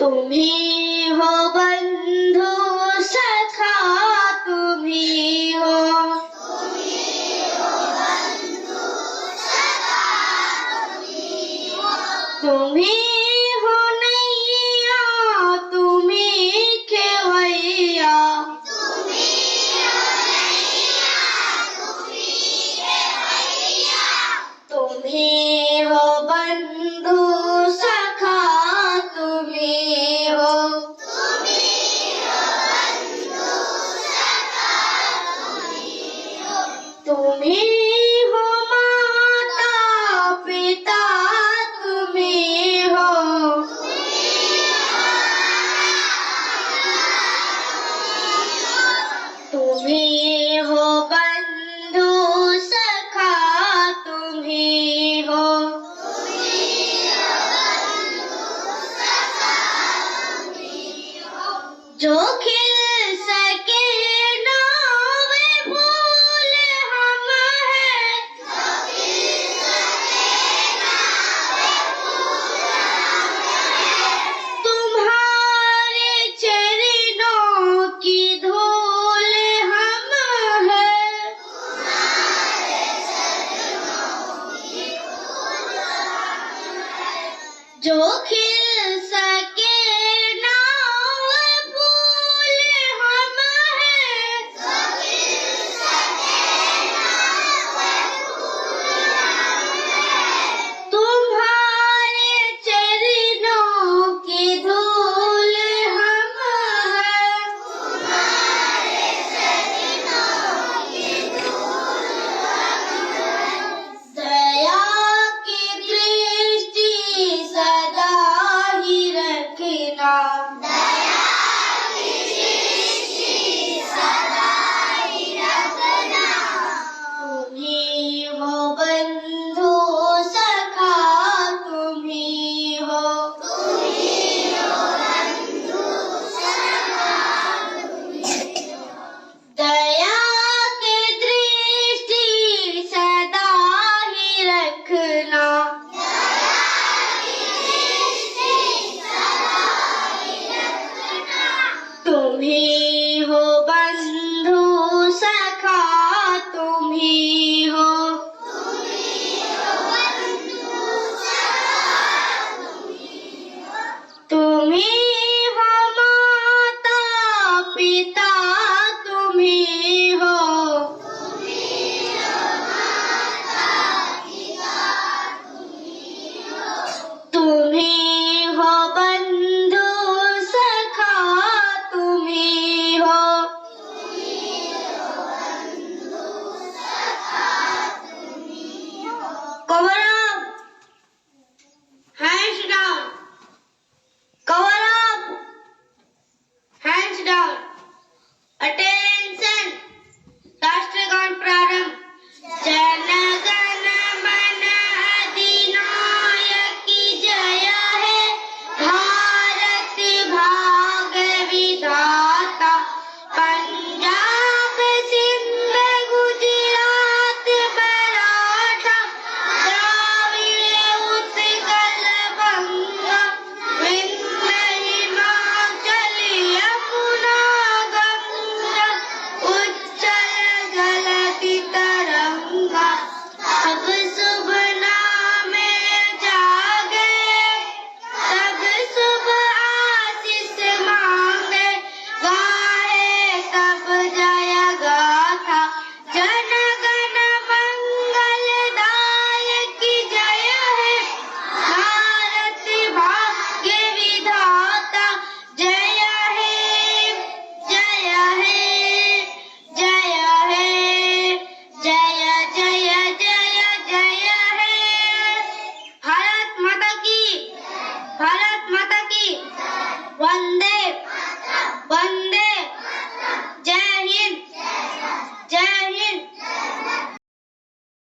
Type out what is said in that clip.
तुम्ही हो बंधु सखा, तुम्ही हो तुम्ही हो नैया, तुम्ही खेवैया, तुम्ही हो बंधु सखा, तुम्ही हो तुम्ही हो माता पिता, तुम्ही हो तुम्ही हो बंधु सखा, तुम्ही हो जो खिल सके ना वे फूल हम हैं, तुम्हारे चरणों की धूल हम हैं, जो खिल सके ना वे फूल हम हैं, तुम्हारे चरणों की धूल हम हैं, दया की दृष्टि सदा ही रखना, तुम्ही हो बंधु सखा, तुम्ही हो दया की दृष्टि सदा ही रखना, तुम्ही हो बंधु सखा, तुम्ही हो तुम्ही